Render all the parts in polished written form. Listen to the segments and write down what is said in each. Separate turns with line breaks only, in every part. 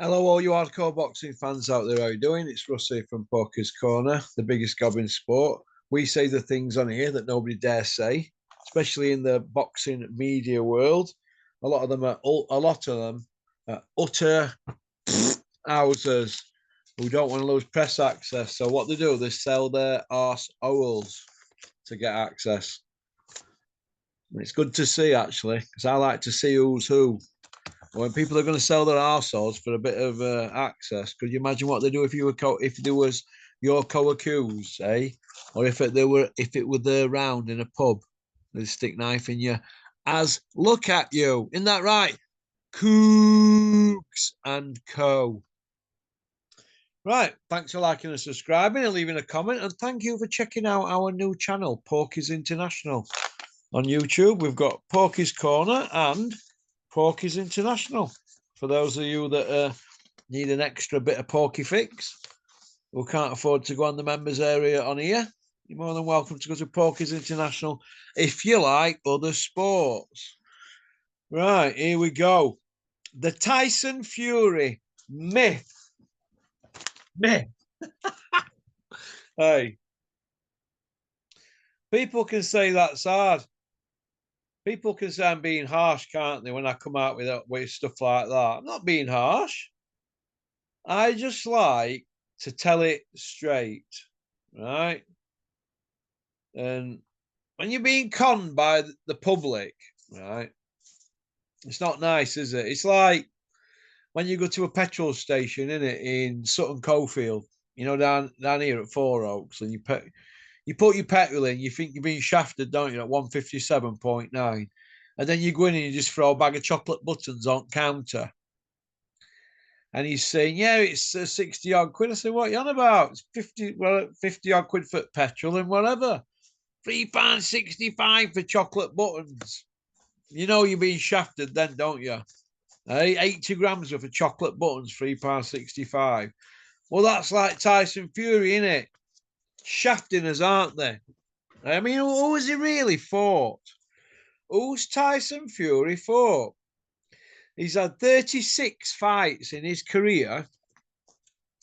Hello, all you hardcore boxing fans out there. How you doing? It's Russ here from Poker's Corner, the biggest gob in sport. We say the things on here that nobody dare say, especially in the boxing media world. A lot of them are utter houses who don't want to lose press access. So what they do, they sell their arse owls to get access. And it's good to see actually, because I like to see who's who. When people are going to sell their arseholes for a bit of access, could you imagine what they do if you were if there was your co-accused, eh? Or if it were there round in a pub, with a stick knife in you, as look at you, isn't that right? Cooks and Co. Right, thanks for liking and subscribing and leaving a comment, and thank you for checking out our new channel, Porky's International. On YouTube, we've got Porky's Corner and Porky's International. For those of you that need an extra bit of porky fix, who can't afford to go on the members area on here, you're more than welcome to go to Porky's International if you like other sports. Right, here we go. The Tyson Fury myth. Myth. Hey, people can say that's hard. People can say I'm being harsh, can't they, when I come out with stuff like that? I'm not being harsh. I just like to tell it straight, right? And when you're being conned by the public, right, it's not nice, is it? It's like when you go to a petrol station, in Sutton Coldfield, down here at Four Oaks, and you put your petrol in, you think you're being shafted, don't you, at 157.9. And then you go in and you just throw a bag of chocolate buttons on counter. And he's saying, yeah, it's 60 odd quid. I said, what are you on about? It's 50 odd quid for petrol and whatever. £3.65 for chocolate buttons. You know you're being shafted then, don't you? 80 grams worth of chocolate buttons, £3.65. Well, that's like Tyson Fury, innit? Shafting us, aren't they? I mean, who has he really fought? Who's Tyson Fury fought? He's had 36 fights in his career.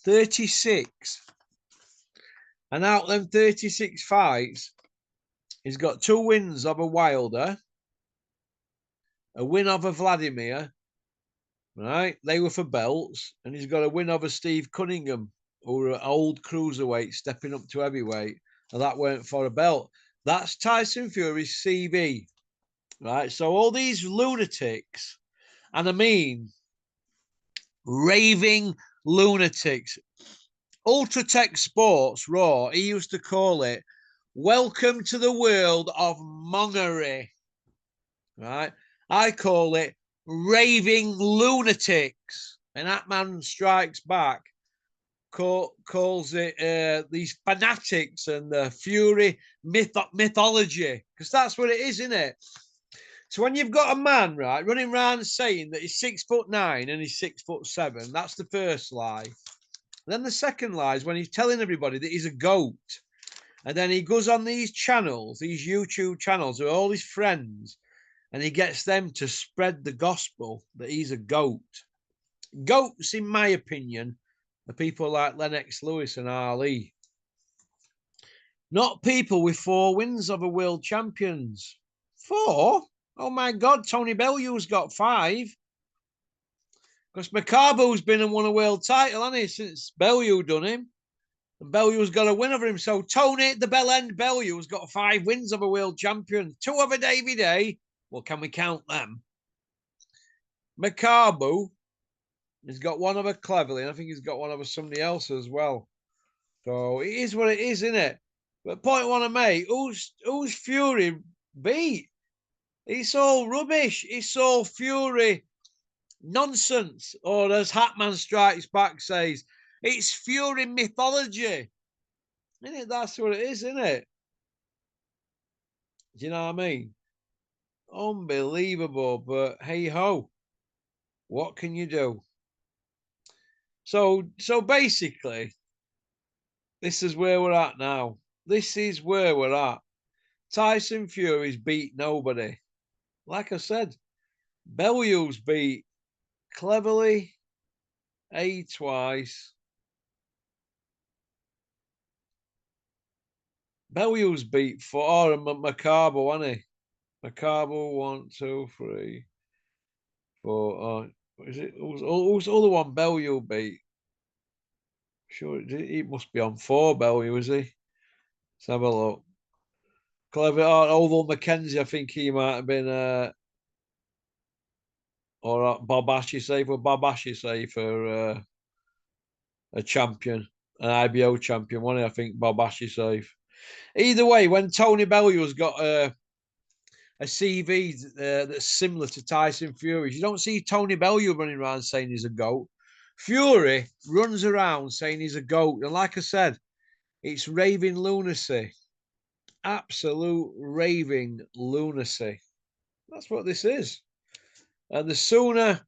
36. And out of them 36 fights, he's got 2 wins over Wilder, a win over Vladimir, right? They were for belts. And he's got a win over Steve Cunningham, who were an old cruiserweight stepping up to heavyweight. And that weren't for a belt. That's Tyson Fury's CV, right? So all these lunatics, and I mean raving lunatics. Ultratech Sports Raw, he used to call it, welcome to the world of mongery, right? I call it raving lunatics. And that man strikes back, calls it these fanatics and the Fury mythology, because that's what it is, isn't it? So when you've got a man, right, running around saying that he's 6'9" and he's 6'7", that's the first lie. And then the second lie is when he's telling everybody that he's a goat. And then he goes on these channels, these YouTube channels with all his friends, and he gets them to spread the gospel that he's a goat. Goats, in my opinion, are people like Lennox Lewis and Ali. Not people with 4 wins over world champions. 4? Oh my God, Tony Bellew's got 5. Because Macabo's been and won a world title, hasn't he, since Bellew done him. And Bellew's got a win over him. So Tony, the bell end Bellew's got 5 wins over world champions. 2 over Davy Day. Well, can we count them? Macabo, he's got 1 over Cleverly, and I think he's got 1 over somebody else as well. So it is what it is, isn't it? But point I want to make, who's Fury beat? It's all rubbish. It's all Fury nonsense. Or as Hatman Strikes Back says, it's Fury mythology. Isn't it? That's what it is, isn't it? Do you know what I mean? Unbelievable. But hey ho, what can you do? So basically, this is where we're at now. This is where we're at. Tyson Fury's beat nobody. Like I said, Bellew's beat Cleverly, A twice. Bellew's beat 4 and Macabo, wasn't he? Macabo 1, 2, 3, 4. Is it? Who's the other one Bellew beat? Sure, he must be on 4, Bellew, is he? Let's have a look. Clever. Oval Mackenzie, I think he might have been, or Bob Ashley say for Bob Ashley say for a champion, an IBO champion, one I think Bob Ashley safe. Either way, when Tony Bellew's got a CV that's similar to Tyson Fury's, you don't see Tony Bellew running around saying he's a GOAT. Fury runs around saying he's a GOAT. And like I said, it's raving lunacy. Absolute raving lunacy. That's what this is. And the sooner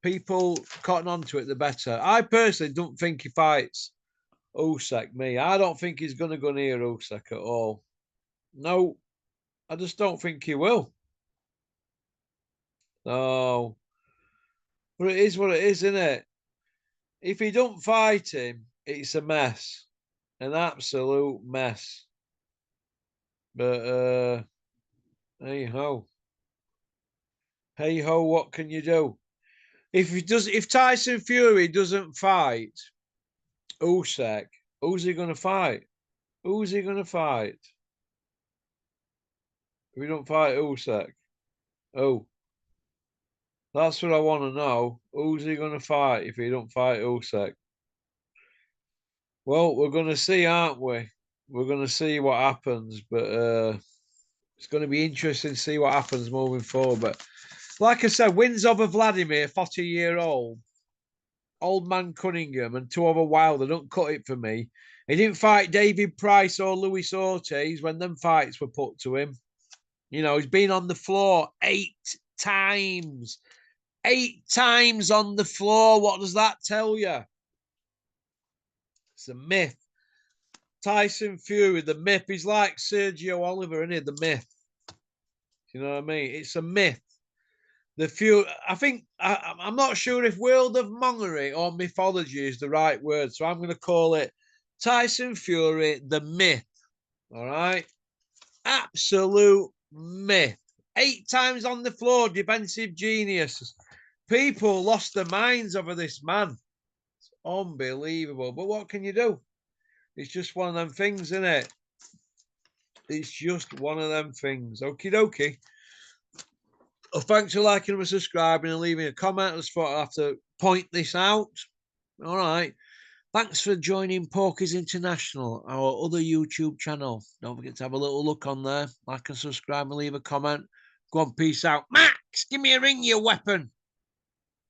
people cotton onto it, the better. I personally don't think he fights Usyk, me. I don't think he's going to go near Usyk at all. No, I just don't think he will. No. But it is what it is, isn't it? If he don't fight him, it's a mess. An absolute mess. But hey ho. Hey ho, what can you do? If Tyson Fury doesn't fight Usyk, who's he gonna fight? Who's he gonna fight? If he don't fight Usyk. Oh. That's what I want to know. Who's he gonna fight if he don't fight Usyk? Well, we're gonna see, aren't we? We're gonna see what happens, but it's going to be interesting to see what happens moving forward. But like I said, wins over Vladimir, 40-year-old, old man Cunningham, and 2 over Wilder don't cut it for me. He didn't fight David Price or Luis Ortiz when them fights were put to him. You know, he's been on the floor 8 times. 8 times on the floor. What does that tell you? It's a myth. Tyson Fury, the myth. He's like Sergio Oliver, isn't he? The myth. You know what I mean? It's a myth. The few, I think, I'm not sure if world of mongery or mythology is the right word, so I'm going to call it Tyson Fury, the myth. All right, absolute myth. 8 times on the floor, defensive genius. People lost their minds over this man. It's unbelievable. But what can you do? It's just one of them things, isn't it? It's just one of them things. Okie dokie. Well, thanks for liking and subscribing and leaving a comment. I just thought I'd have to point this out. All right. Thanks for joining Porky's International, our other YouTube channel. Don't forget to have a little look on there. Like and subscribe and leave a comment. Go on, peace out. Max, give me a ring, you weapon.